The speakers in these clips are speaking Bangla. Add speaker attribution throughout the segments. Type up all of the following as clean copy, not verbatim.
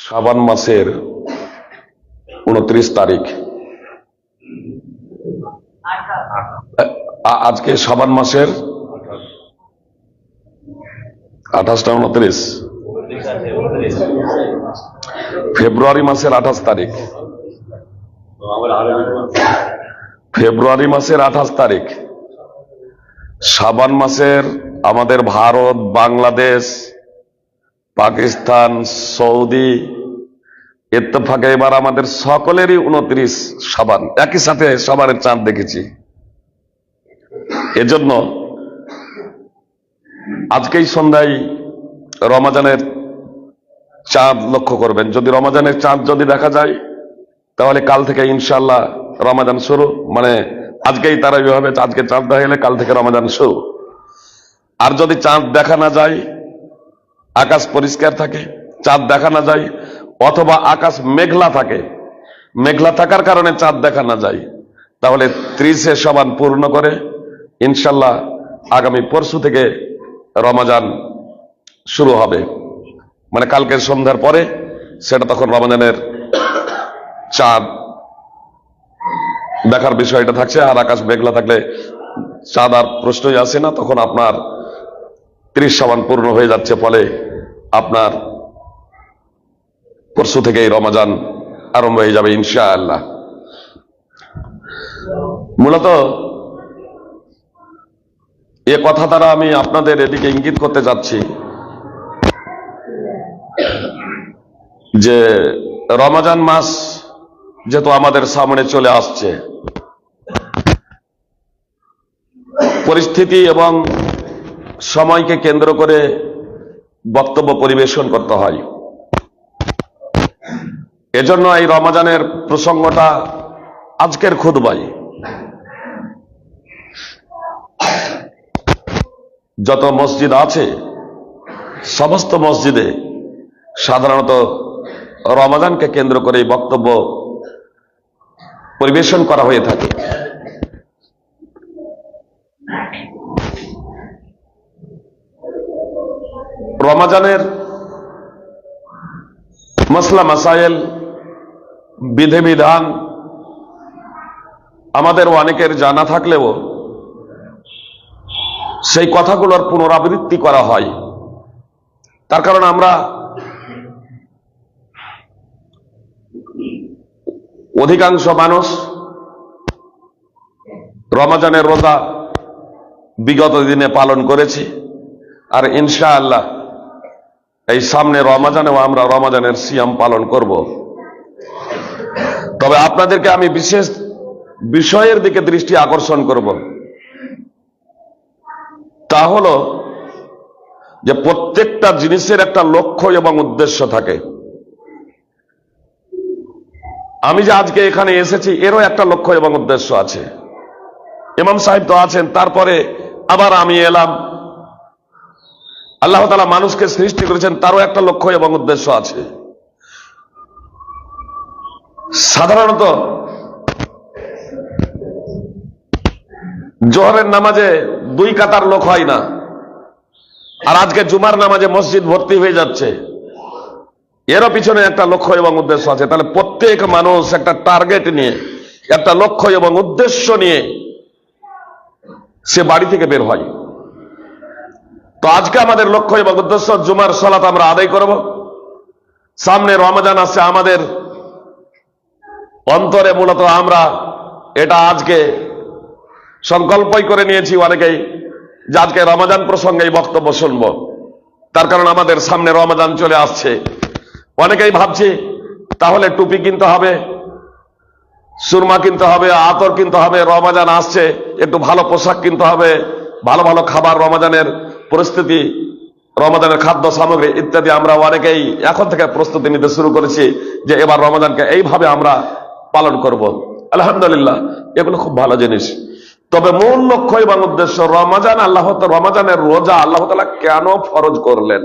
Speaker 1: শাবান মাসের 29 তারিখ। আজকে শাবান মাসের 28টা 29, ফেব্রুয়ারি মাসের 28 তারিখ, ফেব্রুয়ারি মাসের 28 তারিখ। শাবান মাসের আমাদের ভারত, বাংলাদেশ, পাকিস্তান, সৌদি ইত্তেফাকে এবার আমাদের সকলেরই 29 শাবান, একই সাথে শাবানের চাঁদ দেখেছি। এজন্য আজকেই সন্ধ্যায় রমাজানের চাঁদ লক্ষ্য করবেন। যদি রমাজানের চাঁদ যদি দেখা যায় তাহলে কাল থেকে ইনশাআল্লাহ রমাজান শুরু, মানে আজকেই তারাবি হবে। আজকে চাঁদ দেখা গেলে কাল থেকে রমাজান শুরু। আর যদি চাঁদ দেখা না যায়, আকাশ পরিষ্কার থাকে, চাঁদ দেখা না যায়, অথবা আকাশ মেঘলা থাকে, মেঘলা থাকার কারণে চাঁদ দেখা না যায়, তাহলে 30 শাবান পূর্ণ করে ইনশাল্লাহ আগামী পরশু থেকে রমাজান শুরু হবে। মানে কালকের সন্ধ্যার পরে সেটা তখন রমাজানের চাঁদ দেখার বিষয়টা থাকছে। আর আকাশ মেঘলা থাকলে চাঁদ আর প্রশ্নই আসে না, তখন আপনার 30 শাবান পূর্ণ হয়ে যাচ্ছে। ফলে আপনার পরশু থেকেই রমাজান আরম্ভ হয়ে যাবে ইনশাআল্লাহ। মূলত এ কথা দ্বারা আমি আপনাদের এদিকে ইঙ্গিত করতে যাচ্ছি যে রমাজান মাস যেহেতু আমাদের সামনে চলে আসছে, পরিস্থিতি এবং সময়কে কেন্দ্র করে বক্তব্য পরিবেশন করতে হয়। এজন্য এই রমাজানের প্রসঙ্গটা আজকের খুতবায় যত মসজিদ আছে সমস্ত মসজিদে সাধারণত রমাজানকে কেন্দ্র করে বক্তব্য পরিবেশন করা হয়ে থাকে। রমাজানের মাসলা মাসাইল, বিধিবিধান আমাদের অনেকের জানা থাকলেও সেই কথাগুলোর পুনরাবৃত্তি করা হয়। তার কারণ আমরা অধিকাংশ মানুষ রমাজানের রোজা বিগত দিনে পালন করেছি, আর ইনশাআল্লাহ এই সামনে রমাজানেও আমরা রমাজানের সিয়াম পালন করব। তবে আপনাদেরকে আমি বিশেষ বিষয়ের দিকে দৃষ্টি আকর্ষণ করব, তা হলো যে প্রত্যেকটা জিনিসের একটা লক্ষ্য এবং উদ্দেশ্য থাকে। আমি যে আজকে এখানে এসেছি এরও একটা লক্ষ্য এবং উদ্দেশ্য আছে। ইমাম সাহেব তো আছেন, তারপরে আবার আমি এলাম। আল্লাহ তাআলা মানুষকে সৃষ্টি করেছেন, তারও একটা লক্ষ্য এবং উদ্দেশ্য আছে। সাধারণত জোহরের নামাজে 2 কাতার লোক হয় না, আর আজকে জুমার নামাজে মসজিদ ভর্তি হয়ে যাচ্ছে। এরও পিছনে একটা লক্ষ্য এবং উদ্দেশ্য আছে। তাহলে প্রত্যেক মানুষ একটা টার্গেট নিয়ে, একটা লক্ষ্য এবং উদ্দেশ্য নিয়ে সে বাড়ি থেকে বের হয়। তো আজকে আমাদের লক্ষ্য এবং উদ্দেশ্য জুমার সালাত আমরা আদায় করব। সামনে রমাজান আসছে, আমাদের অন্তরে মূলত আমরা এটা আজকে সংকল্পই করে নিয়েছি অনেকেই যে আজকে রমাজান প্রসঙ্গে বক্তব্য শুনব। তার কারণ আমাদের সামনে রমাজান চলে আসছে। অনেকেই ভাবছি তাহলে টুপি কিনতে হবে, সুরমা কিনতে হবে, আতর কিনতে হবে, রমাজান আসছে একটু ভালো পোশাক কিনতে হবে, ভালো ভালো খাবার, রমাজানের পরিস্থিতি, রমাজানের খাদ্য সামগ্রী ইত্যাদি আমরা অনেকেই এখন থেকে প্রস্তুতি নিতে শুরু করেছি যে এবার রমাজানকে এইভাবে আমরা পালন করব। আলহামদুলিল্লাহ, এগুলো খুব ভালো জিনিস। তবে মূল লক্ষ্য এবং উদ্দেশ্য রমাজান, রমাজানের রোজা আল্লাহ তাআলা কেন ফরজ করলেন?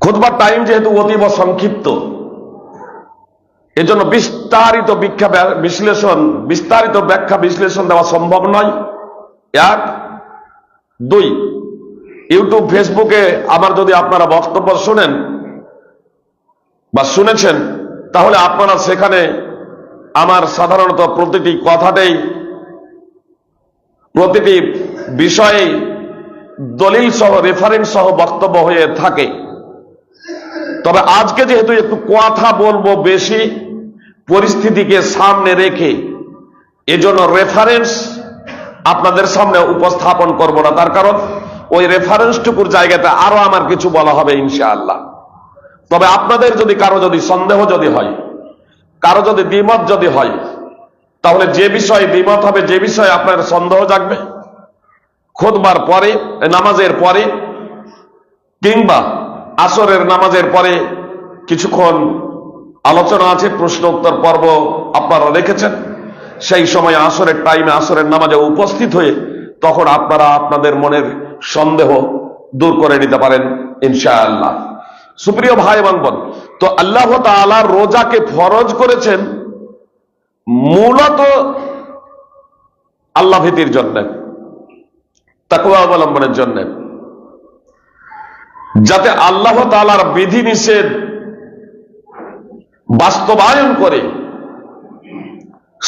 Speaker 1: খুতবার টাইম যেহেতু অতীব সংক্ষিপ্ত, এজন্য বিস্তারিত ব্যাখ্যা বিশ্লেষণ দেওয়া সম্ভব নয়। 1, 2, ইউটিউব ফেসবুকে আমার যদি আপনারা বক্তব্য শোনেন বা শুনেছেন, তাহলে আপনারা সেখানে আমার সাধারণত প্রতিটি কথাতেই প্রতিটি বিষয়ে দলিল সহ রেফারেন্স সহ বক্তব্য হয়ে থাকে। তবে আজকে যেহেতু একটু কথা বলবো বেশি, পরিস্থিতিকে সামনে রেখে, এজন্য রেফারেন্স আপনাদের সামনে উপস্থাপন করব না। তার কারণ ওই রেফারেন্সটুকুর জায়গাতে আরো আমার কিছু বলা হবে ইনশাআল্লাহ। তবে আপনাদের যদি কারো যদি সন্দেহ যদি হয়, কারো যদি দ্বিমত যদি হয়, তাহলে যে বিষয়ে দ্বিমত হবে, যে বিষয়ে আপনার সন্দেহ জাগবে, খুতবার পরে, নামাজের পরে কিংবা আসরের নামাজের পরে কিছুক্ষণ আলোচনা আছে, প্রশ্ন উত্তর পর্ব আপনারা রেখেছেন। সেই সময় আসরের টাইমে আসরের নামাজে উপস্থিত হয়ে তখন আপনারা আপনাদের মনের সন্দেহ দূর করে নিতে পারেন ইনশাআল্লাহ। সুপ্রিয় ভাই এবং বোন, তো আল্লাহ তাআলা রোজাকে ফরজ করেছেন মূলত আল্লাহ ভীতির জন্য, তাকওয়া অবলম্বনের জন্য, যাতে আল্লাহ তাআলার বিধিনিষেধ বাস্তবায়ন করে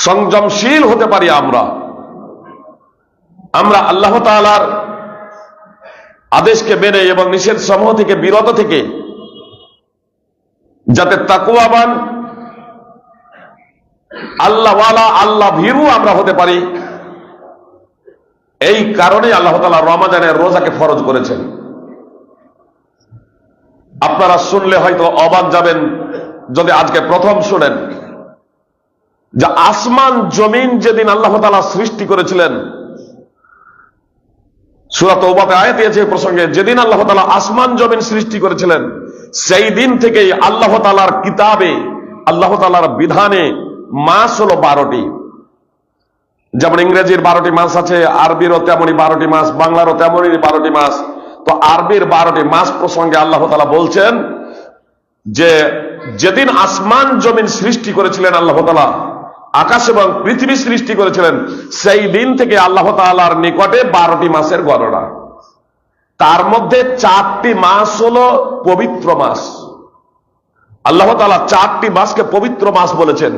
Speaker 1: সংযমশীল হতে পারি। আমরা আল্লাহ তাআলার আদেশকে মেনে এবং নিষেধ সমূহ থেকে বিরত থেকে যাতে তাকওয়াবান, আল্লাহওয়ালা, আল্লাহ ভীরু আমরা হতে পারি, এই কারণে আল্লাহ তাআলা রমাদানের রোজাকে ফরজ করেছেন। আপনারা শুনলে হয়তো অবাক যাবেন যদি আজকে প্রথম শুনেন যে আসমান জমিন যেদিন আল্লাহ তাআলা সৃষ্টি করেছিলেন, সূরা তাওবাতে আয়াত আছে এই প্রসঙ্গে, যেদিন আল্লাহ তাআলা আসমান জমিন সৃষ্টি করেছিলেন সেই দিন থেকেই আল্লাহ তাআলার কিতাবে, আল্লাহ তাআলার বিধানে মাস হলো 12টি। যেমন ইংরেজির 12টি মাস আছে, আরবিরও তেমনই 12টি মাস, বাংলারও তেমনই 12টি মাস। তো আরবির 12টি মাস প্রসঙ্গে আল্লাহ তাআলা বলছেন যে যেদিন আসমান জমিন সৃষ্টি করেছিলেন আল্লাহ তাআলা, আকাশ এবং পৃথিবী সৃষ্টি করেছিলেন, সেই দিন থেকে আল্লাহ তাআলার নিকটে 12টি মাসের গণনা। তার মধ্যে 4টি মাস হলো পবিত্র মাস। আল্লাহ তাআলা 4টি মাসকে পবিত্র মাস বলেছেন।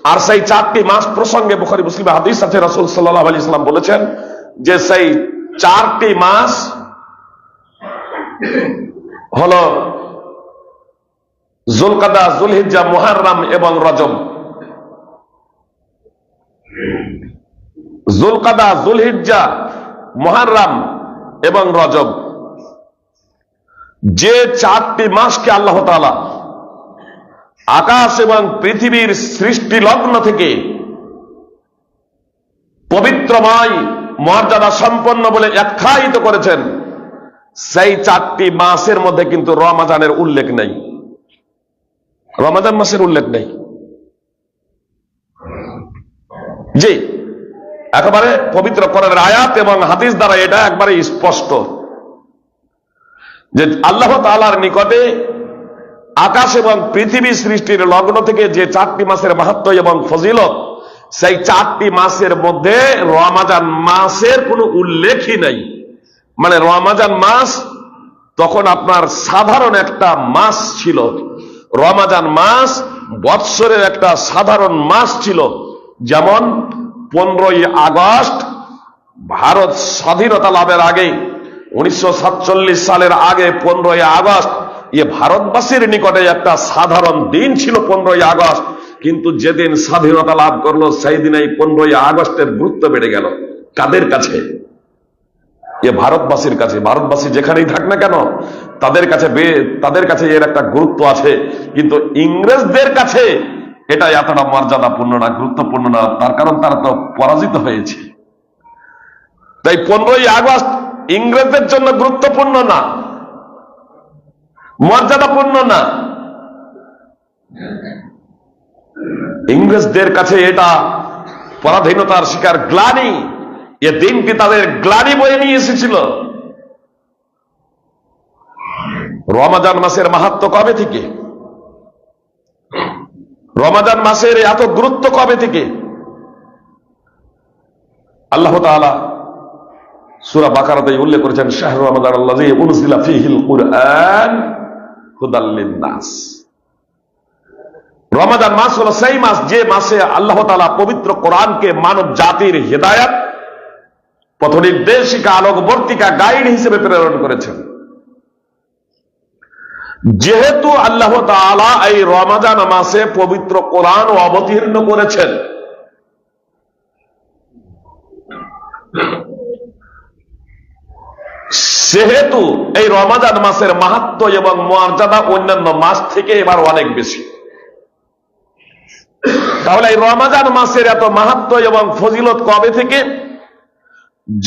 Speaker 1: আর সেই 4টি মাস প্রসঙ্গে বুখারী মুসলিমে হাদিস আছে, রাসূল সাল্লাল্লাহু আলাইহি ওয়াসাল্লাম বলেছেন যে সেই 4টি মাস হলো যুলকাদা, যুলহিজ্জা, মুহররম এবং রজব। যুলকাদা, যুলহিজ্জা, মুহররম এবং রজব, যে 4টি মাসকে আল্লাহ তাআলা আকাশ এবং পৃথিবীর সৃষ্টি লগ্ন থেকে পবিত্রময়, মর্যাদা সম্পন্ন বলে আখ্যায়িত করেছেন, সেই 4টি মাসের মধ্যে কিন্তু রমাদানের উল্লেখ নেই। রমাদান মাসের উল্লেখ নেই। জি, একেবারে পবিত্র কোরআনের আয়াত এবং হাদিস দ্বারা এটা একবারে স্পষ্ট যে আল্লাহ তাআলার নিকটে আকাশ এবং পৃথিবী সৃষ্টির লগ্ন থেকে যে 4টি মাসের মাহাত্ম্য এবং ফজিলত, সেই 4টি মাসের মধ্যে রমাদান মাসের কোনো উল্লেখই নাই। মানে রমাদান মাস তখন আপনার সাধারণ একটা মাস ছিল। রমাদান মাস বৎসরের একটা সাধারণ মাস ছিল। যেমন 15ই আগস্ট ভারত স্বাধীনতা লাভের আগে, 1947 সালের আগে 15ই আগস্ট ভারতবাসীর নিকটে একটা সাধারণ দিন ছিল 15ই আগস্ট। কিন্তু যেদিন স্বাধীনতা লাভ করলো সেই দিন এই 15ই আগস্টের গুরুত্ব বেড়ে গেল। কাদের কাছে? ভারতবাসীর কাছে। ভারতবাসী যেখানেই থাক না কেন তাদের কাছে এর একটা গুরুত্ব আছে। কিন্তু ইংরেজদের কাছে এটা এতটা মর্যাদাপূর্ণ না, গুরুত্বপূর্ণ না। তার কারণ তারা তো পরাজিত হয়েছে। তাই 15ই আগস্ট ইংরেজদের জন্য গুরুত্বপূর্ণ না, মর্যাদাপূর্ণ না। ইংরেজদের কাছে এটা পরাধীনতার শিকার, গ্লানি। এ দিনটি তাদের গ্লানি বয়ে নিয়ে এসেছিল। রমাদান মাসের মাহাত্ম্য কবে থেকে? রমাদান মাসের এত গুরুত্ব কবে থেকে? আল্লাহ তাআলা সূরা বাকারাতে উল্লেখ করেছেন শাহরু রমাদান আল্লাযী উনজিলা ফীহিল কুরআন হুদাল লিন-নাস। রমাদান মাস হলো সেই মাস যে মাসে আল্লাহ তাআলা পবিত্র কোরআনকে মানব জাতির হিদায়াত, পথনির্দেশিকা, আলোকবর্তিকা, গাইড হিসেবে প্রেরণ করেছেন। যেহেতু আল্লাহ তাআলা এই রমাদান মাসে পবিত্র কোরআন অবতীর্ণ করেছেন, সেহেতু এই রমাদান মাসের মাহাত্ম্য এবং মর্যাদা অন্যান্য মাস থেকে এবার অনেক বেশি। তাহলে এই রমাদান মাসের এত মাহাত্ম্য এবং ফজিলত কবে থেকে?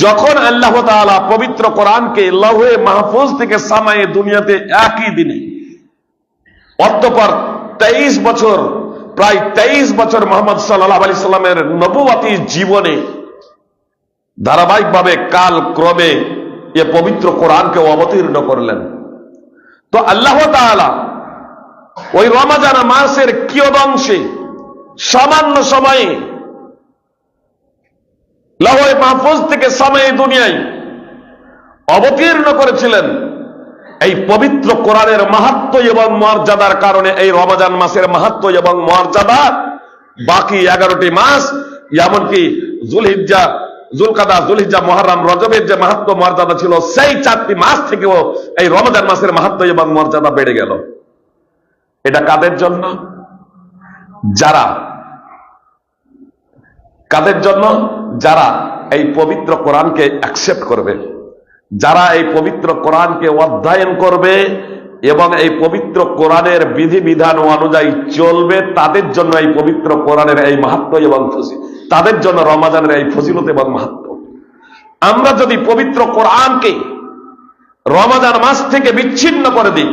Speaker 1: যখন আল্লাহ তাআলা পবিত্র কোরআনকে লৌহে মাহফুজ থেকে সামায়ে দুনিয়াতে একই দিনে, অতঃপর 23 বছর, প্রায় 23 বছর মুহাম্মদ সাল্লাল্লাহু আলাইহি সাল্লামের নবুয়তি জীবনে ধারাবাহিকভাবে কাল ক্রমে এ পবিত্র কোরআনকে অবতীর্ণ করলেন। তো আল্লাহ তাআলা ওই রমাদান মাসের কিয়দংশে সামান্য সময়ে লৌহে মাহফুজ থেকে সামায়ে দুনিয়ায় অবতীর্ণ করেছিলেন। এই পবিত্র কোরআনের মাহাত্ম্য এবং মর্যাদার কারণে এই রমাদান মাসের মাহাত্ম্য এবং মর্যাদা বাকি 11টি মাস, এমনকি যুলহিজ্জা, যুলকাদা, যুলহিজ্জা, মুহররম, রজবের যে মাহাত্ম্য মর্যাদা ছিল, সেই 4টি মাস থেকেও এই রমাদান মাসের মাহাত্ম্য এবং মর্যাদা বেড়ে গেল। এটা কাদের জন্য? কাদের জন্য? যারা এই পবিত্র কোরআনকে অ্যাকসেপ্ট করবে, যারা এই পবিত্র কোরআনকে অধ্যয়ন করবে এবং এই পবিত্র কোরআনের বিধিবিধান অনুযায়ী চলবে, তাদের জন্য এই পবিত্র কোরআনের এই মাহাত্ম্য এবং ফজিলত, তাদের জন্য রমাদানের এই ফজিলত এবং মাহাত্ম্য। আমরা যদি পবিত্র কোরআনকে রমাদান মাস থেকে বিচ্ছিন্ন করে দিই,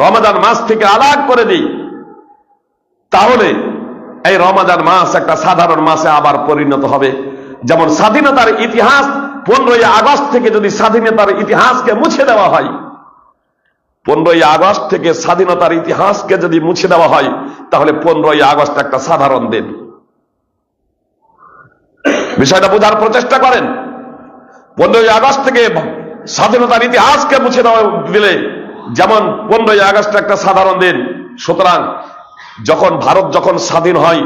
Speaker 1: রমাদান মাস থেকে আলাদা করে দিই, তাহলে এই রমাদান মাস একটা সাধারণ মাসে আবার পরিণত হবে। যেমন স্বাধীনতার ইতিহাস 15ই আগস্ট থেকে যদি স্বাধীনতার ইতিহাসকে মুছে দেওয়া হয়, 15ই আগস্ট থেকে স্বাধীনতার ইতিহাসকে যদি মুছে দেওয়া হয়, তাহলে 15ই আগস্ট একটা সাধারণ দিন। বিষয়টা বোঝার প্রচেষ্টা করেন। 15ই আগস্ট থেকে স্বাধীনতার ইতিহাসকে মুছে দেওয়া দিলে যেমন 15ই আগস্ট একটা সাধারণ দিন, সুতরাং ভারত যখন স্বাধীন হয়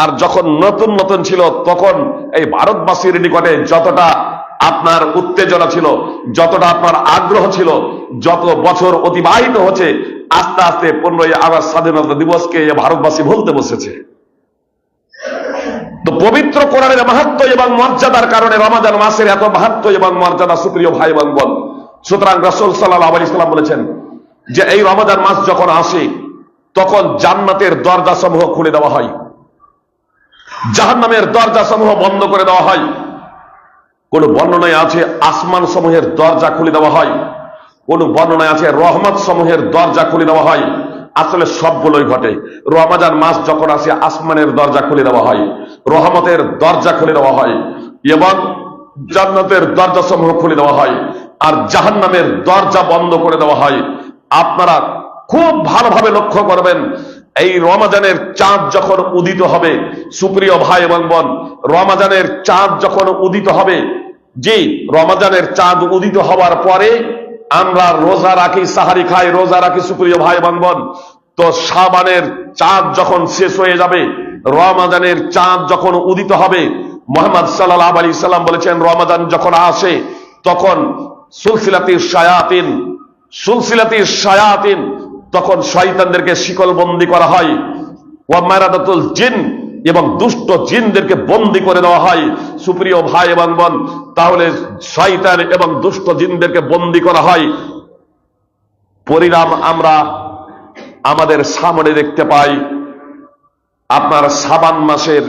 Speaker 1: আর যখন নতুন নতুন ছিল, তখন এই ভারতবাসীর নিকটে যতটা আপনার উত্তেজনা ছিল, যতটা আপনার আগ্রহ ছিল, যত বছর অতিবাহিত হচ্ছে, আস্তে আস্তে 15ই আগস্ট স্বাধীনতা দিবসকে ভারতবাসী ভুলতে বসেছে। তো পবিত্র কোরআনের মাহাত্ম্য এবং মর্যাদার কারণে রমাদান মাসের এত মাহাত্ম্য এবং মর্যাদা, সুপ্রিয় ভাই এবং বোন। সুতরাং রাসূল সাল্লাল্লাহু আলাইহি ওয়াসাল্লাম বলেছেন যে এই রমাদান মাস যখন আসে, তখন জান্নাতের দরজা সমূহ খুলে দেওয়া হয়, জাহান্নামের দরজা সমূহ বন্ধ করে দেওয়া হয়। কোন বর্ণনায় আছে আসমান সমূহের দরজা খুলে দেওয়া হয়, কোন বর্ণনায় আছে রহমত সমূহের দরজা খুলে দেওয়া হয়। আসলে সবগুলোই ঘটে। রমাদান মাস যখন আসে, আসমানের দরজা খুলে দেওয়া হয়, রহমতের দরজা খুলে দেওয়া হয় এবং জান্নাতের দরজা সমূহ খুলে দেওয়া হয়, আর জাহান্নামের দরজা বন্ধ করে দেওয়া হয়। আপনারা খুব ভালোভাবে লক্ষ্য করবেন, এই রমাদানের চাঁদ যখন উদিত হবে, সুপ্রিয় ভাই এবং বোন, রমাদানের চাঁদ যখন উদিত হবে, জি, রমাদানের চাঁদ উদিত হওয়ার পরে আমরা রোজা রাখি, সাহারি খাই, রোজা রাখি, সুপ্রিয় ভাই এবং বোন। তো শাবানের চাঁদ যখন শেষ হয়ে যাবে, রমাদানের চাঁদ যখন উদিত হবে, মুহাম্মদ সাল্লাল্লাহু আলাইহি সাল্লাম বলেছেন, রমাদান যখন আসে তখন সুলসিলাতির শায়াতিন, তখন শয়তানদেরকে শিকল বন্দী করা হয়, ওয়া মারাদাতুল জিন, এবং দুষ্ট জিনদেরকে বন্দী করে দেওয়া হয়। সুপ্রিয় ভাই এবং বোন, তাহলে শয়তান এবং দুষ্ট জিনদেরকে বন্দী করা হয়। পরিণাম আমরা আমাদের সামনে দেখতে পাই। আপনার শাবান মাসের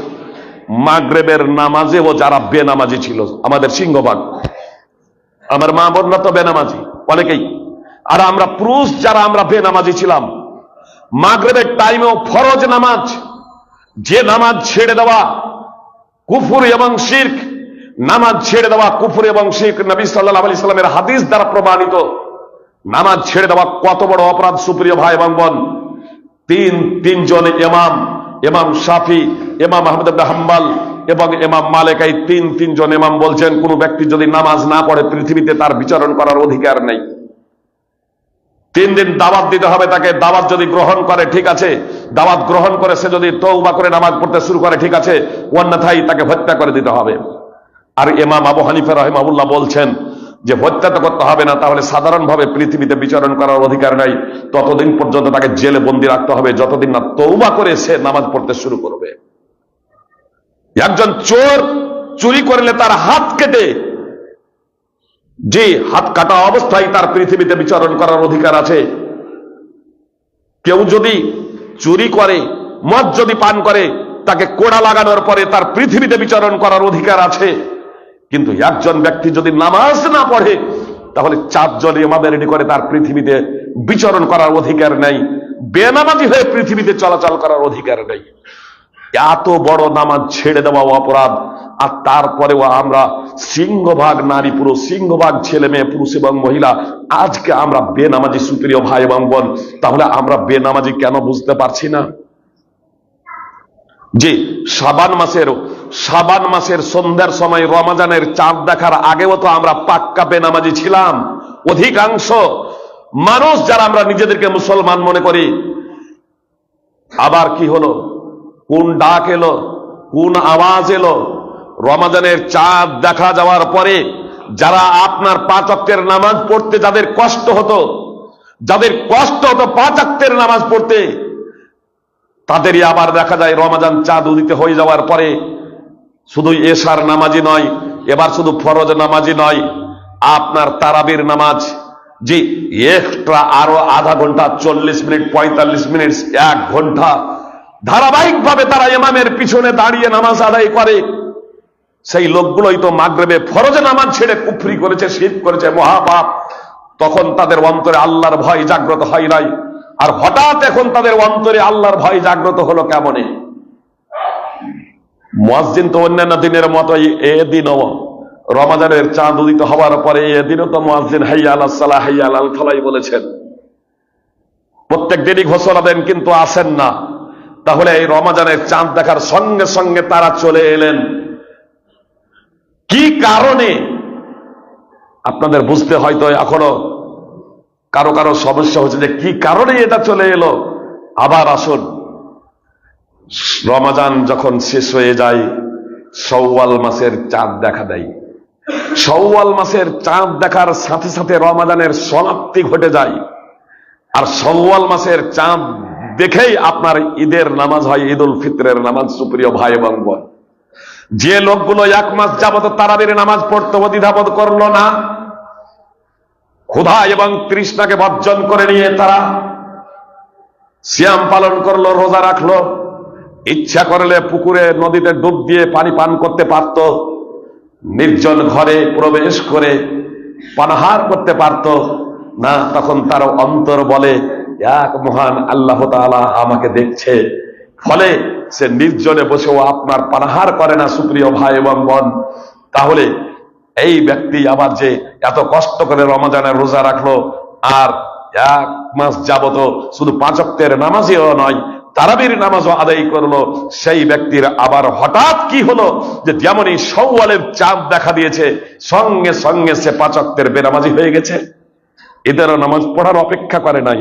Speaker 1: মাগরিবের নামাজেও যারা বেনামাজি ছিল, আমাদের সিংহভাগ, আমার মা বোনরা তো বেনামাজি অনেকেই, আর আমরা পুরুষ যারা আমরা বেনামাজি ছিলাম, মাগরিবের টাইমেও ফরজ নামাজ, যে নামাজ ছেড়ে দেওয়া কুফর এবং শিরক, নামাজ ছেড়ে দেওয়া কুফর এবং শিরক, নবী সাল্লাল্লাহু আলাইহি সাল্লামের হাদিস দ্বারা প্রমাণিত। নামাজ ছেড়ে দেওয়া কত বড় অপরাধ, সুপ্রিয় ভাই এবং বোন। তিনজন ইমাম শাফি, ইমাম আহমদ ইবনে হাম্বল এবং ইমাম মালিক, এই তিনজন ইমাম বলছেন কোন ব্যক্তি যদি নামাজ না পড়ে পৃথিবীতে তার বিচরণ করার অধিকার নেই। 3 দিন দাওয়াত দিতে হবে তাকে। দাওয়াত যদি গ্রহণ করে ঠিক আছে, দাওয়াত গ্রহণ করে সে যদি তওবা করে নামাজ পড়তে শুরু করে ঠিক আছে, অন্যথায় তাকে হত্যা করে দিতে হবে। আর ইমাম আবু হানিফা রাহিমাহুল্লাহ বলছেন যে হত্যা তো করতে হবে না, তাহলে সাধারণভাবে পৃথিবীতে বিচরণ করার অধিকার নাই, ততদিন পর্যন্ত তাকে জেলে বন্দি রাখতে হবে যতদিন না তওবা করে সে নামাজ পড়তে শুরু করবে। একজন চোর চুরি করলে তার হাত কেটে, যে হাত কাটা অবস্থায় তার পৃথিবীতে বিচরণ করার অধিকার আছে। কেউ যদি চুরি করে, মদ যদি পান করে, তাকে কোড়া লাগানোর পরে তার পৃথিবীতে বিচরণ করার অধিকার আছে। কিন্তু একজন ব্যক্তি যদি নামাজ না পড়ে, তাহলে 4 জন ইমাম রেডি করে তার পৃথিবীতে বিচরণ করার অধিকার নেই, বেনামাজি হয়ে পৃথিবীতে চলাচল করার অধিকার নেই। এত বড় নামাজ ছেড়ে দেওয়া অপরাধ, আর তারপরেও আমরা সিংহভাগ নারী পুরুষ, সিংহভাগ ছেলে মেয়ে পুরুষ এবং মহিলা আজকে আমরা বেনামাজি। সুপ্রিয় ভাই এবং বোন, তাহলে আমরা বেনামাজি কেন বুঝতে পারছি না? যে শাবান মাসের সন্ধ্যার সময় রমজানের চাঁদ দেখার আগেও তো আমরা পাক্কা বেনামাজি ছিলাম। অধিকাংশ মানুষ যারা আমরা নিজেদেরকে মুসলমান মনে করি, আবার কি হলো, কোন ডাক এলো, কোন আওয়াজ এলো? রমজানের চাঁদ দেখা যাওয়ার পরে যারা আপনার 5 ওয়াক্তের নামাজ পড়তে যাদের কষ্ট হতো 5 ওয়াক্তের নামাজ পড়তে, তাদেরই আবার দেখা যায় রমজান চাঁদ উদিত হয়ে যাওয়ার পরে শুধু এশার নামাজি নয়, এবার শুধু ফরজ নামাজি নয়, আপনার তারাবির নামাজ, জি এক্সট্রা আরো আধা ঘন্টা, 40 মিনিট, 45 মিনিট, 1 ঘন্টা ধারাবাহিকভাবে তারা ইমামের পিছনে দাঁড়িয়ে নামাজ আদায় করে। সেই লোকগুলোই তো মাগরিবে ফরজ নামাজ ছেড়ে কুফরি করেছে, শিরক করেছে, মহাপাপ। তখন তাদের অন্তরে আল্লাহর ভয় জাগ্রত হয় নাই, আর হঠাৎ এখন তাদের অন্তরে আল্লাহর ভয় জাগ্রত হলো কেমনে? মুয়াজ্জিন তো অন্যান্য দিনের মতোই এদিনও রমজানের চাঁদ উদিত হওয়ার পরে এদিনও তো মুয়াজ্জিন হাইয়া আলাস সালাহ, হাইয়া আলাল ফালাহ বলেছেন। প্রত্যেক দিনই ঘোষণা দেন, কিন্তু আসেন না। তাহলে এই রমজানের চাঁদ দেখার সঙ্গে সঙ্গে তারা চলে এলেন, কি কারণে? আপনাদের বুঝতে হয়তো এখনো কারো কারো সমস্যা হচ্ছে যে কি কারণে এটা চলে এলো। আবার আসুন, রমজান যখন শেষ হয়ে যায়, শাওয়াল মাসের চাঁদ দেখা দেয়। শাওয়াল মাসের চাঁদ দেখার সাথে সাথে রমজানের সমাপ্তি ঘটে যায়, আর শাওয়াল মাসের চাঁদ দেখেই আপনার ঈদের নামাজ হয়, ঈদুল ফিতরের নামাজ। সুপ্রিয় ভাই এবং বোন, যে লোকগুলো 1 মাস যাবত তারাবির নামাজ পড়তে দ্বিধাবোধ করলো না, ক্ষুধা এবং তৃষ্ণাকে বর্জন করে নিয়ে তারা সিয়াম পালন করলো, রোজা রাখলো, ইচ্ছা করলে পুকুরে নদীতে ডুব দিয়ে পানি পান করতে পারত, নির্জন ঘরে প্রবেশ করে পানাহার করতে পারত না, তখন তার অন্তর বলে এক মহান আল্লাহ তাআলা আমাকে দেখছে, ফলে সে নির্জনে বসেও আপনার পানাহার করে না। সুপ্রিয় ভাই এবং বোন, তাহলে এই ব্যক্তি আবার যে এত কষ্ট করে রমজানের রোজা রাখলো, আর 1 মাস যাবত শুধু 5 ওয়াক্তের নামাজও নয়, তারাবির নামাজও আদায় করলো, সেই ব্যক্তির আবার হঠাৎ কি হলো যে যেমনই শাওয়ালের চাঁদ দেখা দিয়েছে সঙ্গে সঙ্গে সে 5 ওয়াক্তের বেনামাজি হয়ে গেছে। ঈদের নামাজ পড়ার অপেক্ষা করে নাই,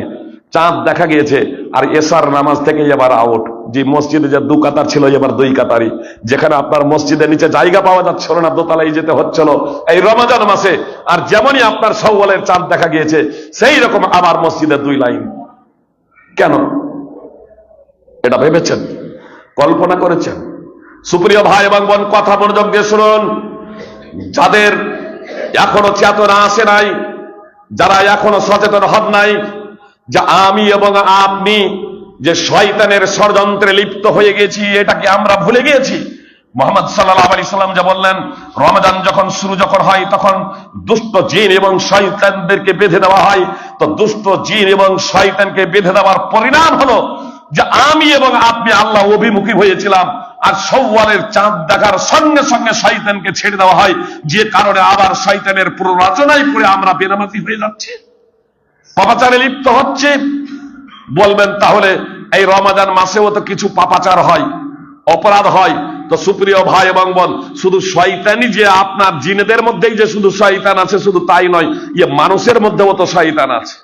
Speaker 1: চাঁদ দেখা গিয়েছে, আর এশার নামাজ থেকে এবার আউট। যে মসজিদে যে 2 কাতার ছিল এবার 2 কাতারি, যেখানে আপনার মসজিদের নিচে জায়গা পাওয়া যাচ্ছিল না, দোতলায় যেতে হচ্ছিল এই রমজান মাসে, আর যেমনই আপনার শাওয়ালের চাঁদ দেখা গিয়েছে সেই রকম আবার মসজিদে 2 লাইন। কেন? এটা ভেবেছেন? কল্পনা করেছেন? সুপ্রিয় ভাই এবং বোন, কথা মনোযোগ দিয়ে শুনুন। যাদের এখনো চেতনা আসে নাই, যারা এখনো সচেতন হন নাই, যে আমি এবং আপনি যে শয়তানের ষড়যন্ত্রে লিপ্ত হয়ে গেছি, এটাকে আমরা ভুলে গিয়েছি। মুহাম্মদ সাল্লাল্লাহু আলাইহি সাল্লাম যা বললেন, রমজান যখন শুরু হয় তখন দুষ্ট জিন এবং শয়তানদেরকে বেঁধে দেওয়া হয়। তো দুষ্ট জিন এবং শয়তানকে বেঁধে দেওয়ার পরিণাম হলো যে আমি এবং আপনি আল্লাহ অভিমুখী হয়েছিলাম, আর শাওয়ালের চাঁদ দেখার সঙ্গে সঙ্গে শয়তানকে ছেড়ে দেওয়া হয়, যে কারণে আবার শয়তানের প্ররোচনায় পড়ে আমরা বেনামাজি হয়ে যাচ্ছি, পাপাচারে লিপ্ত হচ্ছে। বলবেন তাহলে এই রমজান মাসেও তো কিছু পাপাচার হয়, অপরাধ হয়, তো সুপ্রিয় ভাই এবং বোন, শুধু শয়তানি যে আপনার জিনেদের মধ্যেই যে শুধু শয়তান আছে শুধু তাই নয়, মানুষের মধ্যেও তো শয়তান আছে।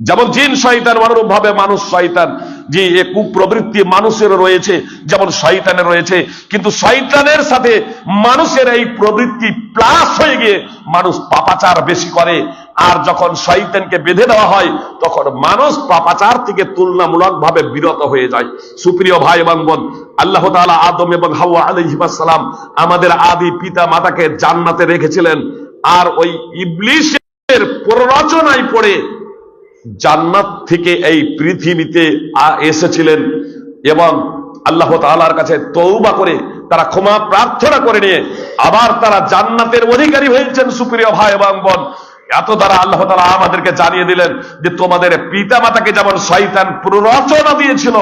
Speaker 1: যেমন জিন শয়তান অনুরূপ ভাবে মানুষ শয়তান, যে কুপ্রবৃত্তি মানুষের রয়েছে যেমন শয়তানের রয়েছে, কিন্তু শয়তানের সাথে মানুষের এই প্রবৃত্তি প্লাস হয়ে গিয়ে মানুষ পাপাচার বেশি করে। আর যখন শয়তানকে বেঁধে দেওয়া হয় তখন মানুষ পাপাচার থেকে তুলনামূলক ভাবে বিরত হয়ে যায়। সুপ্রিয় ভাই এবং বোন, আল্লাহ তাআলা আদম এবং হাওয়া আলাইহিস সালাম আমাদের আদি পিতা মাতাকে জান্নাতে রেখেছিলেন, আর ওই ইবলিসের প্ররোচনায় পড়ে জান্নাত থেকে এই পৃথিবীতে এসেছিলেন এবং আল্লাহ তাআলার কাছে তওবা করে তারা ক্ষমা প্রার্থনা করে নিয়ে আবার তারা জান্নাতের অধিকারী হয়েছেন। সুপ্রিয় ভাই এবং বোন, এত দ্বারা আল্লাহ তাআলা আমাদেরকে জানিয়ে দিলেন যে তোমাদের পিতা মাতাকে যেমন শয়তান প্ররোচনা দিয়েছিল,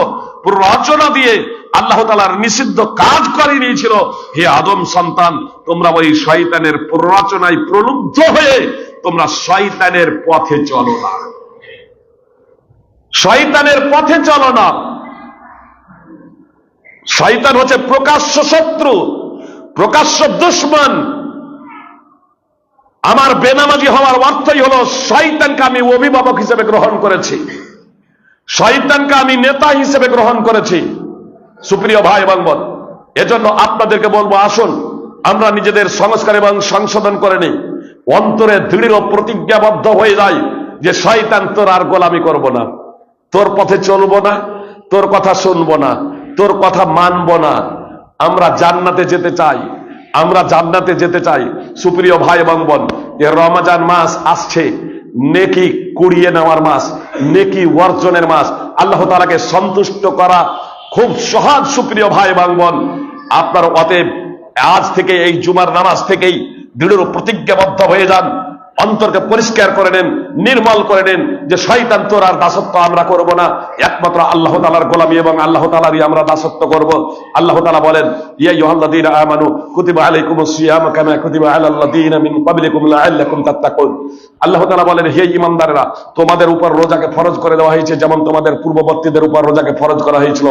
Speaker 1: প্ররোচনা দিয়ে আল্লাহ তাআলার নিষিদ্ধ কাজ করে নিয়েছিল, হে আদম সন্তান, তোমরা ওই শয়তানের প্ররোচনায় প্রলুব্ধ হয়ে তোমরা শয়তানের পথে চলো না, শয়তানের পথে চলো না। শয়তান হচ্ছে প্রকাশ্য শত্রু, প্রকাশ্য দুশমন। আমার বেনামাজি হওয়ার অর্থই হলো শয়তানকে আমি অভিভাবক হিসেবে গ্রহণ করেছি, শয়তানকে আমি নেতা হিসেবে গ্রহণ করেছি। সুপ্রিয় ভাই এবং বোন, এজন্য আপনাদেরকে বলবো, আসুন আমরা নিজেদের সংস্কার এবং সংশোধন করে নিই, অন্তরে দৃঢ় প্রতিজ্ঞাবদ্ধ হয়ে যাই যে শয়তান তোর আর গোলামি করব না, তোর পথে চলবো না, তোর কথা শুনবো না, তোর কথা মানবো না। আমরা জান্নাতে যেতে চাই, আমরা জান্নাতে যেতে চাই। সুপ্রিয় ভাই এবং বোন, এ রমজান মাস আসছে, নেকি কুড়িয়ে নেওয়ার মাস, নেকি অর্জনের মাস। আল্লাহ তাআলাকে সন্তুষ্ট করা খুব সহজ। সুপ্রিয় ভাই এবং বোন, আপনার অতএব আজ থেকে এই জুমার নামাজ থেকেই দৃঢ় প্রতিজ্ঞাবদ্ধ হয়ে যান, অন্তরকে পরিষ্কার করে নেন, নির্মল করে নেন যে শয়তান তোর আর দাসত্ব আমরা করব না, একমাত্র আল্লাহ তাআলার গোলামি এবং আল্লাহ তাআলারই আমরা দাসত্ব করব। আল্লাহ তাআলা বলেন, ইয়া আইয়ুহাল্লাযীনা আমানু কুতিবা আলাইকুমুস সিয়ামু কামা কুতিবা আলাল্লাযীনা মিন ক্বাবলিকুম লাআল্লাকুম তাত্তাকুন। আল্লাহ তাআলা বলেন, হে ঈমানদারেরা, তোমাদের উপর রোজাকে ফরজ করে দেওয়া হয়েছে যেমন তোমাদের পূর্ববর্তীদের উপর রোজাকে ফরজ করা হয়েছিল,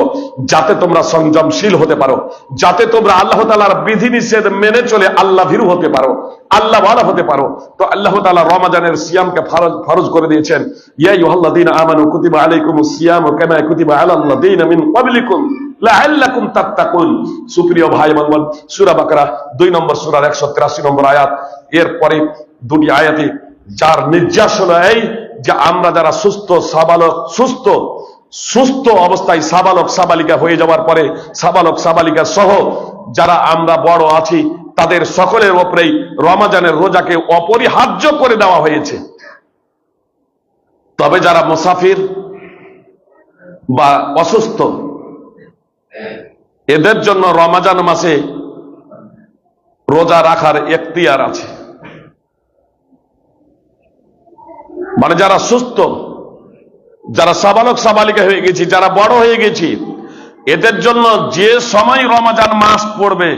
Speaker 1: যাতে তোমরা সংযমশীল হতে পারো, যাতে তোমরা আল্লাহ তাআলার বিধিনিষেধ মেনে চলে আল্লাহ ভীরু হতে পারো, আল্লাহ ওয়ালা হতে পারো। তো আল্লাহ তাআলা রমজানের সিয়ামকে ফরজ করে দিয়েছেন। ইয়া আইয়ুহাল্লাযীনা আমানু কুতিবা আলাইকুমুস সিয়ামু কামা কুতিবা আলাল্লাযীনা মিন ক্বাবলিকুম লাআল্লাকুম তাত্তাকুন। সুপ্রিয় ভাই এবং বোন, সূরা বাকারা 2 নম্বর সূরার 183 নম্বর আয়াত, এর পরে দুটি আয়াতে যার নির্যাস হলো এই যে আমরা যারা সুস্থ অবস্থায় সাবালক সাবালিকা হয়ে যাওয়ার পরে সাবালক সাবালিকা সহ যারা আমরা বড় আছি তাদের সকলের উপরেই রমজানের রোজাকে অপরিহার্য করে দেওয়া হয়েছে। তবে যারা মুসাফির বা অসুস্থ, এদের জন্য রমজান মাসে রোজা রাখার এখতিয়ার আছে। মানে যারা সুস্থ, যারা সাবালক সাবালিকা হয়ে গেছি, যারা বড় হয়ে গেছি, এদের জন্য যে সময় রমজান মাস পড়বে,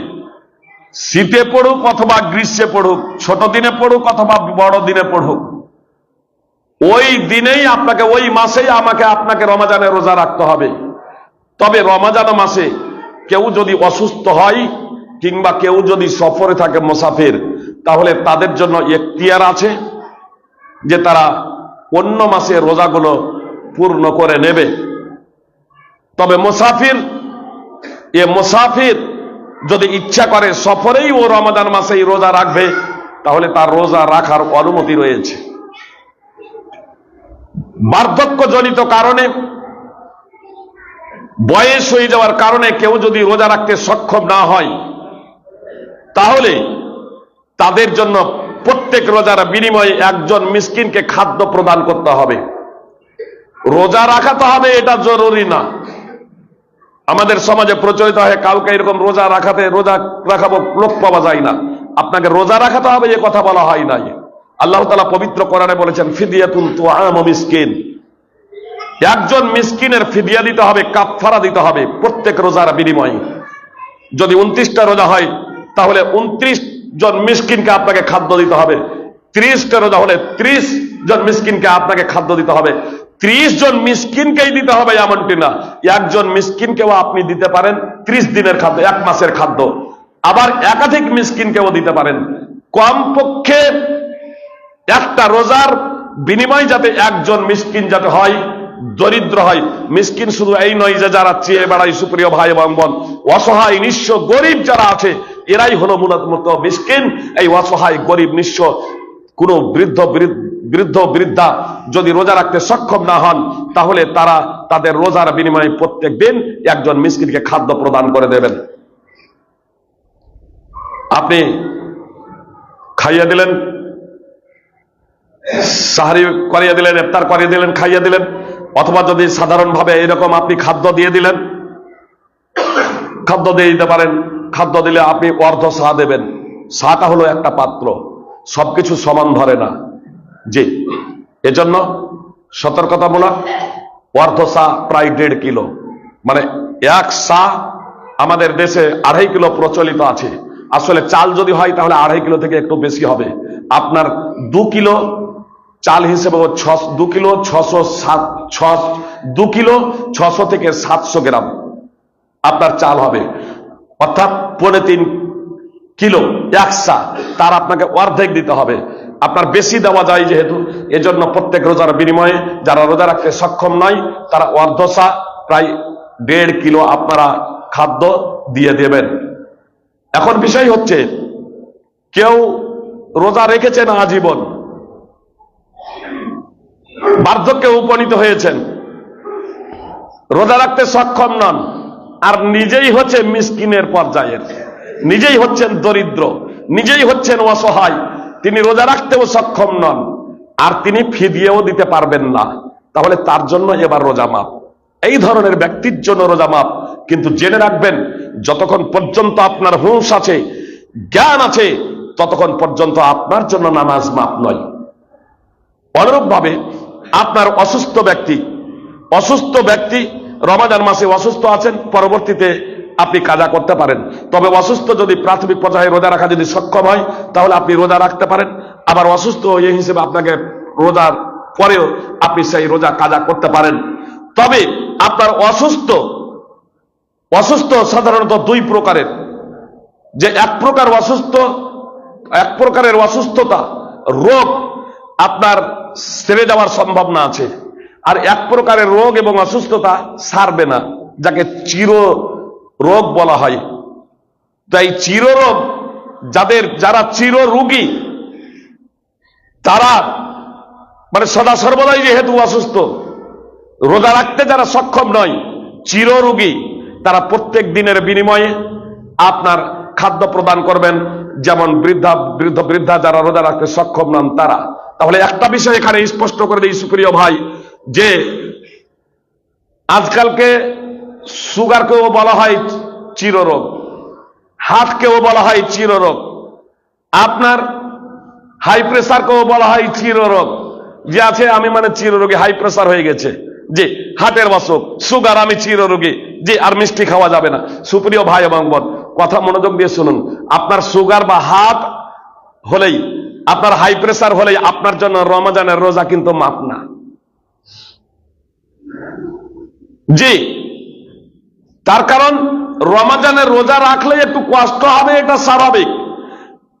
Speaker 1: শীতে পড়ুক অথবা গ্রীষ্মে পড়ুক, ছোট দিনে পড়ুক অথবা বড় দিনে পড়ুক, ওই দিনেই আপনাকে, ওই মাসেই আপনাকে রমজানের রোজা রাখতে হবে। তবে রমজান মাসে কেউ যদি অসুস্থ হয় কিংবা কেউ যদি সফরে থাকে মুসাফির, তাহলে তাদের জন্য এখতিয়ার আছে যে তারা অন্য মাসে রোজাগুলো পূর্ণ করে নেবে। তবে মুসাফির যদি ইচ্ছা করে সফরেই ও রমজান মাসেই রোজা রাখবে, তাহলে তার রোজা রাখার অনুমতি রয়েছে। বার্ধক্যজনিত কারণে, বয়স হয়ে যাওয়ার কারণে কেউ যদি রোজা রাখতে সক্ষম না হয়, তাহলে তাদের জন্য প্রত্যেক রোজার বিনিময়ে একজন মিসকিনকে খাদ্য প্রদান করতে হবে। রোজা রাখাতে হবে এটা জরুরি না। আমাদের সমাজে প্রচলিত হয় কাউকে এরকম রোজা রাখাবো লোক পাওয়া যায় না, আপনাকে রোজা রাখাতে হবে এ কথা বলা হয় নাই। আল্লাহ তাআলা পবিত্র কোরআনে বলেছেন, ফিদিয়াতুন তুআমু মিসকিন, একজন মিসকিনের ফিদিয়া দিতে হবে, কাফফারা দিতে হবে প্রত্যেক রোজার বিনিময়ে। যদি 29টা রোজা হয় তাহলে 29 জন মিসকিনকে আপনাকে খাদ্য দিতে হবে। 30টা রোজা হলে 30 জন মিসকিনকে আপনাকে খাদ্য দিতে হবে। 30 জন মিসকিনকেই দিতে হবে এমনটি না, একজন মিসকিনকেও আপনি দিতে পারেন 30 দিনের খাদ্য, 1 মাসের খাদ্য। আবার একাধিক মিসকিনকেও দিতে পারেন। কমপক্ষে একটা রোজার বিনিময় যাতে একজন মিসকিন যাতে হয়, দরিদ্র হয়। মিসকিন শুধু এই নয় যে যারা চেয়ে বেড়ায়, সুপ্রিয় ভাই এবং বোন, অসহায় নিঃস্ব গরিব যারা আছে এরাই হলো মূলত মিসকিন। এই অসহায় গরিব নিঃস্ব কোন বৃদ্ধ বৃদ্ধা যদি রোজা রাখতে সক্ষম না হন, তাহলে তারা তাদের রোজার বিনিময়ে প্রত্যেক দিন একজন মিসকিনকে খাদ্য প্রদান করে দেবেন। আপনি খাইয়ে দিলেন, সাহারি করিয়ে দিলেন, ইফতার করিয়ে দিলেন, খাইয়ে দিলেন, অথবা যদি সাধারণভাবে এরকম আপনি খাদ্য দিয়ে দিলেন, খাদ্য দিয়ে দিতে পারেন। খাদ্য দিলে আপনি অর্ধ সা দেবেন। সাটা হলো একটা পাত্র, সবকিছু সমান ধরে না। জি, এজন্য সতর্কতামূলক অর্ধ সা প্রায় 1.5 কিলো, মানে 1 সা আমাদের দেশে 2.5 কিলো প্রচলিত আছে। আসলে চাল যদি হয় তাহলে 2.5 কিলো থেকে একটু বেশি হবে। আপনার 2 কিলো চাল হিসেবে 2 কিলো 600 থেকে 700 গ্রাম আপনার চাল হবে, অর্থাৎ 3.25 কিলো 1 সা, তার আপনাকে অর্ধেক দিতে হবে। আপনার বেশি দেওয়া যায় যেহেতু, এজন্য প্রত্যেক রোজার বিনিময়ে যারা রোজা রাখতে সক্ষম নয় তারা অর্ধ সা প্রায় 1.5 কিলো আপনারা খাদ্য দিয়ে দেবেন। এখন বিষয় হচ্ছে, কেউ রোজা রেখেছেন আজীবন, বার্ধক্যে উপনীত হয়েছেন, রোজা রাখতে সক্ষম নন, আর নিজেই হচ্ছে মিসকিনের পর্যায়ের, নিজেই হচ্ছেন দরিদ্র, নিজেই হচ্ছেন অসহায়, তিনি রোজা রাখতেও সক্ষম নন, আর তিনি ফিদিয়েও দিতে পারবেন না, তাহলে তার জন্য এবার রোজা মাপ। এই ধরনের ব্যক্তির জন্য রোজা মাপ। কিন্তু জেনে রাখবেন, যতক্ষণ পর্যন্ত আপনার হুঁশ আছে, জ্ঞান আছে, ততক্ষণ পর্যন্ত আপনার জন্য নামাজ মাপ নয়। অনুরূপ ভাবে আপনার অসুস্থ ব্যক্তি রমাদান মাসে অসুস্থ আছেন, পরবর্তীতে আপনি কাজা করতে পারেন। তবে অসুস্থ যদি প্রাথমিক পর্যায়ে রোজা রাখা যদি সক্ষম হয় তাহলে আপনি রোজা রাখতে পারেন। আবার অসুস্থ এই হিসেবে আপনাকে রোজার পরেও আপনি সেই রোজা কাজা করতে পারেন। তবে আপনার অসুস্থ সাধারণত 2 প্রকারের। যে এক প্রকারের অসুস্থতা, রোগ আপনার সেরে যাওয়ার সম্ভাবনা আছে, আর এক প্রকারের রোগ এবং অসুস্থতা সারবে না, যাকে চির রোগ বলা হয়। তাই চিররোগ যারা চির রোগী, তারা মানে সদা সর্বদাই যেহেতু অসুস্থ, রোজা রাখতে যারা সক্ষম নয়, চির রোগী, তারা প্রত্যেক দিনের বিনিময়ে আপনার খাদ্য প্রদান করবেন, যেমন বৃদ্ধা যারা রোজা রাখতে সক্ষম নন তারা। তাহলে একটা বিষয় এখানে স্পষ্ট করে দিই সুপ্রিয় ভাই, যে আজকালকে সুগারকেও বলা হয় চিররোগ, হার্টকেও বলা হয় চিররোগ, আপনার হাই প্রেসারকেও বলা হয় চিররোগ। যে আছে আমি মানে চিররোগী, হাই প্রেসার হয়ে গেছে, যে হার্টের অসুখ, সুগার, আমি চিররোগী, যে আর মিষ্টি খাওয়া যাবে না। সুপ্রিয় ভাই এবং বোন, কথা মনোযোগ দিয়ে শুনুন। আপনার সুগার বা হার্ট হলেই, আপনার হাই প্রেসার হলেই আপনার জন্য রমজানের রোজা কিন্তু মাপ না। জি, তার কারণ রমজানের রোজা রাখলে একটু কষ্ট হবে, এটা স্বাভাবিক।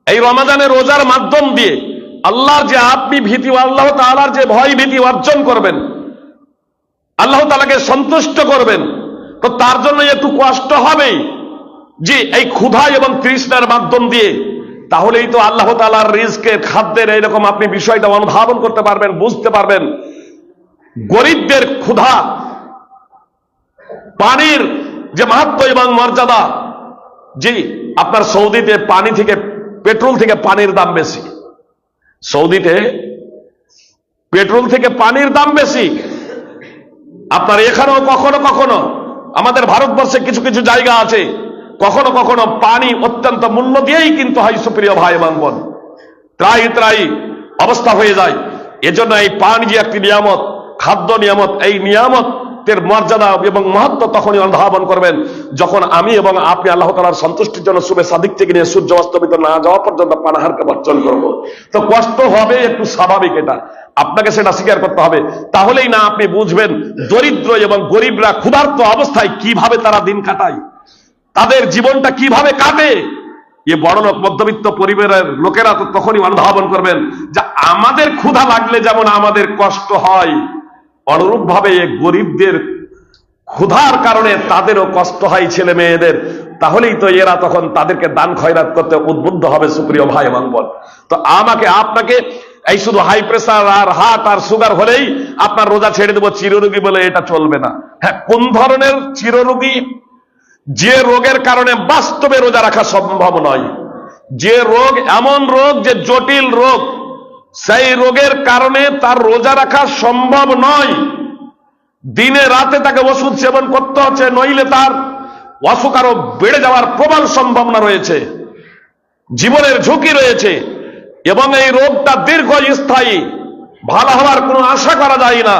Speaker 1: এই রমজানের রোজার মাধ্যম দিয়ে আল্লাহর যে আপনি ভীতি, আল্লাহ তাআলার যে ভয় ভীতি অর্জন করবেন, আল্লাহ তাআলাকে সন্তুষ্ট করবেন, তো তার জন্য একটু কষ্ট হবেই। জি, এই ক্ষুধা এবং তৃষ্ণার মাধ্যম দিয়ে তাহলেই তো আল্লাহ তাআলার রিজকের, খাদ্যের এইরকম আপনি বিষয়টা অনুধাবন করতে পারবেন, বুঝতে পারবেন। গরিবদের ক্ষুধা, পানির যে মাহাত্ম্য এবং মর্যাদা। জি, আপনার সৌদিতে পেট্রোল থেকে পানির দাম বেশি, সৌদিতে পেট্রোল থেকে পানির দাম বেশি। আপনার এখানেও কখনো কখনো আমাদের ভারতবর্ষে কিছু কিছু জায়গা আছে, কখনো কখনো পানি অত্যন্ত মূল্য দিয়েই কিনতে হয়। সুপ্রিয় ভাই এবং বোন, ত্রাহি অবস্থা হয়ে যায়। এজন্য এই পানি যে একটি নিয়ামত, খাদ্য নিয়ামত, এই নিয়ামত ইবাদতের মর্যাদা এবং মহত্ব তখনই অনুধাবন করবেন যখন আমি এবং আপনি আল্লাহ তাআলার সন্তুষ্টির জন্য সুবে সাদিক থেকে নিয়ে সূর্য অস্তমিত না যাওয়া পর্যন্ত পানাহারকে বর্জন করব। তো কষ্ট হবে, একটু স্বাভাবিক, এটা আপনাকে সেটা স্বীকার করতে হবে। তাহলেই না আপনি বুঝবেন দরিদ্র এবং গরিবরা ক্ষুধার্ত অবস্থায় কিভাবে তারা দিন কাটায়, তাদের জীবনটা কিভাবে কাটে। এ বড়লোক মধ্যবিত্ত পরিবারের লোকেরা তো তখনই অনুধাবন করবেন যে আমাদের ক্ষুধা লাগলে যেমন আমাদের কষ্ট হয়, অনুরূপ ভাবে গরিবদের ক্ষুধার কারণে তাদেরও কষ্ট হয় ছেলে মেয়েদের। তাহলেই তো এরা তখন তাদেরকে দান খয়রাত করতে উদ্বুদ্ধ হবে। সুপ্রিয় ভাই এবং বোন, তো আমাকে আপনাকে এই শুধু হাই প্রেসার আর হার্ট আর সুগার হলেই আপনার রোজা ছেড়ে দেবো চিররোগী বলে এটা চলবে না। হ্যাঁ, কোন ধরনের চিররোগী? যে রোগের কারণে বাস্তবে রোজা রাখা সম্ভব নয়, যে রোগ এমন রোগ যে জটিল রোগ, সেই রোগের কারণে তার রোজা রাখা সম্ভব নয়। দিনে রাতে তাকে ওষুধ সেবন করতে হচ্ছে, নইলে তার অসুখ আরো বেড়ে যাওয়ার প্রবল সম্ভাবনা রয়েছে, জীবনের ঝুঁকি রয়েছে এবং এই রোগটা দীর্ঘস্থায়ী, ভালো হওয়ার কোনো আশা করা যায় না।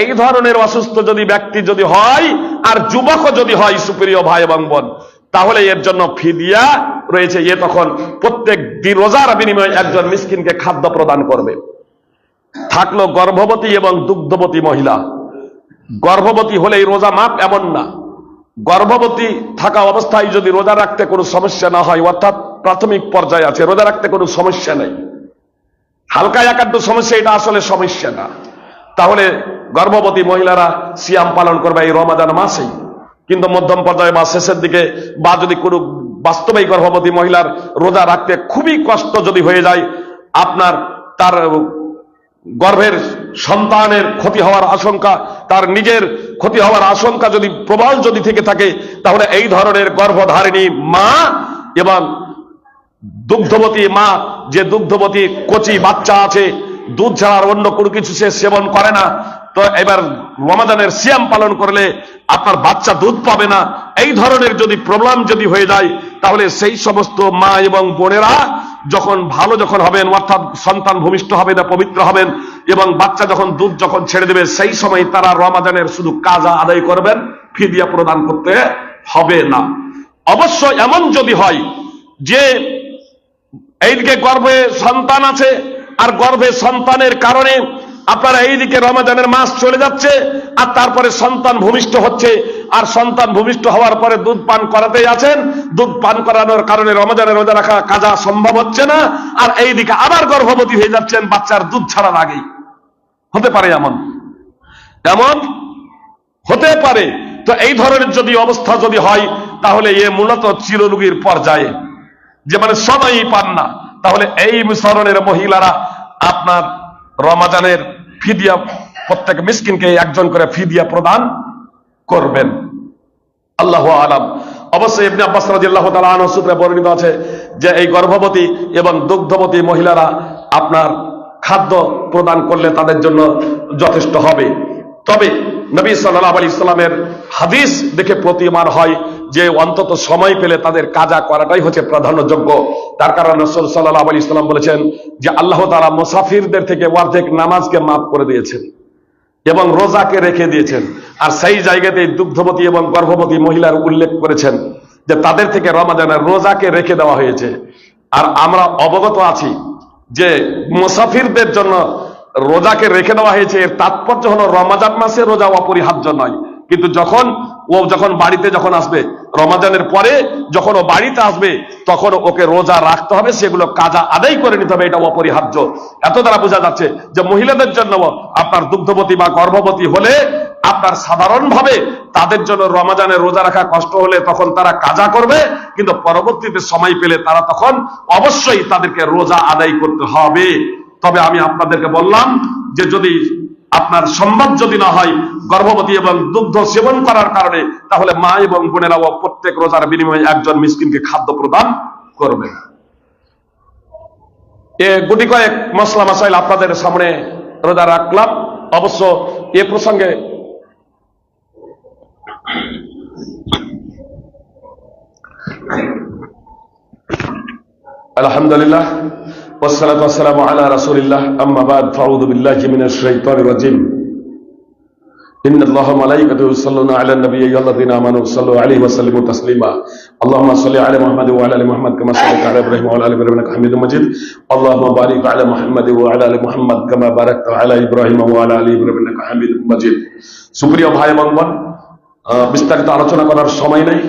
Speaker 1: এই ধরনের অসুস্থ যদি ব্যক্তি যদি হয় আর যুবকও যদি হয়, সুপ্রিয় ভাই এবং বোন, তাহলে এর জন্য ফিদিয়া রয়েছে। এ তখন প্রত্যেক দিন রোজার বিনিময়ে একজন মিসকিনকে খাদ্য প্রদান করবে। থাকলো গর্ভবতী এবং দুগ্ধবতী মহিলা। গর্ভবতী হলেই রোজা মাপ এমন না, গর্ভবতী থাকা অবস্থায় যদি রোজা রাখতে কোনো সমস্যা না হয়, অর্থাৎ প্রাথমিক পর্যায়ে আছে, রোজা রাখতে কোনো সমস্যা নেই, হালকা একান্ত সমস্যা, এটা আসলে সমস্যা না, তাহলে গর্ভবতী মহিলারা সিয়াম পালন করবে এই রমাদান মাসেই। কিন্তু মধ্যম পর্যায়ে বা শেষের দিকে বা যদি কোনো বাস্তবেই গর্ভবতী মহিলার রোজা রাখতে খুবই কষ্ট যদি হয়ে যায়, আপনার তার গর্ভের সন্তানের ক্ষতি হওয়ার আশঙ্কা, তার নিজের ক্ষতি হওয়ার আশঙ্কা যদি প্রবল যদি থেকে থাকে, তাহলে এই ধরনের গর্ভধারিণী মা এবং দুগ্ধবতী মা, যে দুগ্ধবতী কচি বাচ্চা আছে, দুধ ছাড়া আর অন্য কোনো কিছু সে সেবন করে না, তো এবার রমাদানের সিয়াম পালন করলে আপনার বাচ্চা দুধ পাবে না, এই ধরনের যদি প্রবলেম যদি হয়ে যায়, তাহলে সেই সমস্ত মা এবং বোনেরা যখন ভালো যখন হবেন, অর্থাৎ সন্তান ভূমিষ্ঠ হবে না, পবিত্র হবেন এবং বাচ্চা যখন দুধ যখন ছেড়ে দেবে, সেই সময় তারা রমাদানের শুধু কাজা আদায় করবেন, ফিদিয়া প্রদান করতে হবে না। অবশ্য এমন যদি হয় যে এইদিকে গর্ভে সন্তান আছে আর গর্ভে সন্তানের কারণে আপনারা এইদিকে রমাদানের মাস চলে যাচ্ছে আর তারপরে সন্তান ভূমিষ্ঠ হচ্ছে, আর সন্তান ভূমিষ্ঠ হওয়ার পরে দুধ পান করাতেই আছেন, দুধ পান করানোর কারণে রমাদানের রোজা রাখা কাজা সম্ভব হচ্ছে না, আর এইদিকে আবার গর্ভবতী হয়ে যাচ্ছেন বাচ্চার দুধ ছাড়ার আগেই। হতে পারে এমন, এমন হতে পারে। তো এই ধরনের যদি অবস্থা যদি হয়, তাহলে এ মূলত চিররোগীর পর্যায়ে, যে মানে সময়ই পান না, তাহলে এই ধরনের মহিলারা আপনার রমাদানের ফিদিয়া প্রত্যেক মিসকিনকে একজন করে ফিদিয়া প্রদান করবেন। আল্লাহু আলাম। অবশ্যই ইবনে আব্বাস রাদিয়াল্লাহু তাআলা আনহু সূত্রে বর্ণিত আছে যে এই গর্ভবতী এবং দুগ্ধবতী মহিলারা আপনার খাদ্য প্রদান করলে তাদের জন্য যথেষ্ট হবে। তবে নবী সাল্লাল্লাহু আলাইহি সাল্লামের হাদিস দেখে প্রতীয়মান হয় যে অন্তত সময় পেলে তাদের কাজা করাটাই হচ্ছে প্রাধান্যযোগ্য। তার কারণ রাসূল সাল্লাল্লাহু আলাইহি সাল্লাম বলেছেন যে আল্লাহ তাআলা মুসাফিরদের থেকে অর্ধেক নামাজকে মাফ করে দিয়েছেন এবং রোজাকে রেখে দিয়েছেন, আর সেই জায়গাতে দুগ্ধবতী এবং গর্ভবতী মহিলার উল্লেখ করেছেন যে তাদের থেকে রমাদানের রোজাকে রেখে দেওয়া হয়েছে। আর আমরা অবগত আছি যে মুসাফিরদের জন্য রোজাকে রেখে দেওয়া হয়েছে, এর তাৎপর্য হলো রমাদান মাসে রোজা অপরিহার্য নয়, কিন্তু যখন বাড়িতে যখন আসবে, রমাদানের পরে যখন ও বাড়িতে আসবে, তখন ওকে রোজা রাখতে হবে, সেগুলো কাজা আদায় করে নিতে হবে, এটা অপরিহার্য। এত দ্বারা বোঝা যাচ্ছে যে মহিলাদের জন্য আপনার দুগ্ধবতী বা গর্ভবতী হলে আপনার সাধারণভাবে তাদের জন্য রমাদানের রোজা রাখা কষ্ট হলে তখন তারা কাজা করবে, কিন্তু পরবর্তীতে সময় পেলে তারা তখন অবশ্যই তাদেরকে রোজা আদায় করতে হবে। তবে আমি আপনাদেরকে বললাম যে যদি আপনার সম্ভব যদি না হয় গর্ভবতী এবং দুগ্ধ সেবন করার কারণে, তাহলে মা এবং বোনেরাও প্রত্যেক রোজার বিনিময়ে একজন মিসকিনকে খাদ্য প্রদান করবে। গুটি কয়েক মশলা মাসাইল আপনাদের সামনে রোজা রাখলাম। অবশ্য এ প্রসঙ্গে আলহামদুলিল্লাহ ওয়াসসালাতু ওয়াসসালামু আলা রাসূলিল্লাহ, আম্মা বাদ, ফাউযু বিল্লাহি মিনাশ শাইতানির রাজীম। ইন্নাল্লাহা ওয়া মালাইকাতাহু ইউসাল্লুনা আলান নাবী ইয়া আইয়ুহাল্লাযীনা আমানু সাল্লু আলাইহি ওয়া সাল্লিমু তাসলিমা আল্লাহুম্মা সাল্লি আলা মুহাম্মাদ ওয়া আলা আলি মুহাম্মাদ কামা সাল্লাইতা আলা ইব্রাহিম ওয়া আলা আলি ইব্রাহিম ইন্নাকা হামিদুম মাজিদ আল্লাহুম্মা বারিক আলা মুহাম্মাদ ওয়া আলা আলি মুহাম্মাদ কামা বারাকতা আলা ইব্রাহিম ওয়া আলা আলি ইব্রাহিম ইন্নাকা হামিদুম মাজিদ। সুপ্রিয় ভাই এবং বোন, বিস্তারিত আলোচনা করার সময় নেই,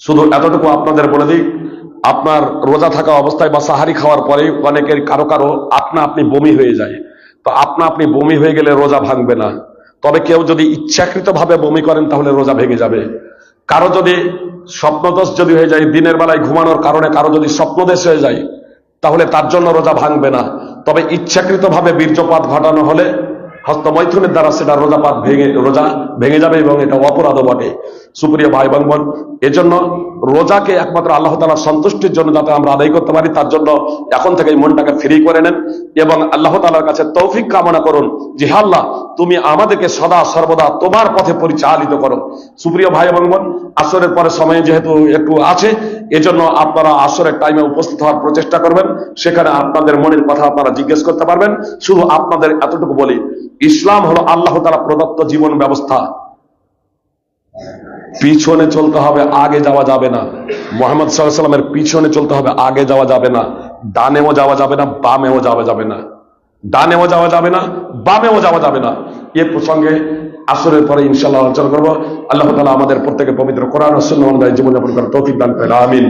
Speaker 1: শুধু এতটুকু আপনাদের বলে দিই, আপনার রোজা থাকা অবস্থায় বা সাহারি খাওয়ার পরে অনেকের কারো কারো আপনি বমি হয়ে যায়। তো আপনি বমি হয়ে গেলে রোজা ভাঙবে না, তবে কেউ যদি ইচ্ছাকৃতভাবে বমি করেন তাহলে রোজা ভেঙে যাবে। কারো যদি স্বপ্নদোষ যদি হয়ে যায়, দিনের বেলায় ঘুমানোর কারণে কারো যদি স্বপ্নদোষ হয়ে যায় তাহলে তার জন্য রোজা ভাঙবে না। তবে ইচ্ছাকৃতভাবে বীর্যপাত ঘটানো হলে হস্তমৈথুনের দ্বারা সেটা রোজা ভেঙে যাবে এবং এটা অপরাধও বটে। সুপ্রিয় ভাই এবং বোন, এজন্য রোজাকে একমাত্র আল্লাহ তাআলার সন্তুষ্টির জন্য যাতে আমরা আদায় করতে পারি, তার জন্য এখন থেকে মনটাকে ফ্রি করে নেন এবং আল্লাহ তাআলার কাছে তৌফিক কামনা করুন যে হে আল্লাহ, তুমি আমাদেরকে সদা সর্বদা তোমার পথে পরিচালিত করো। সুপ্রিয় ভাই এবং বোন, আসরের পরে সময় যেহেতু একটু আছে, এজন্য আপনারা আসরের টাইমে উপস্থিত হওয়ার প্রচেষ্টা করবেন। সেখানে আপনাদের মনের কথা আপনারা জিজ্ঞেস করতে পারবেন। শুধু আপনাদের এতটুকু বলি, ইসলাম হলো আল্লাহ তাআলা প্রদত্ত জীবন ব্যবস্থা। পিছনে চলতে হবে, আগে যাওয়া যাবে না। মুহাম্মদ সাল্লাল্লাহু আলাইহি ওয়াসাল্লামের পিছনে চলতে হবে, আগে যাওয়া যাবে না। ডানেও যাওয়া যাবে না, বামেও যাওয়া যাবে না। ডানেও যাওয়া যাবে না, বামেও যাওয়া যাবে না। এ প্রসঙ্গে আসরের পরে ইনশাআল্লাহ আলোচনা করবো। আল্লাহ তাআলা আমাদের প্রত্যেকে পবিত্র কোরআন ও সুন্নাহ অনুযায়ী জীবনযাপন করার তৌফিক দান করেন। আমিন।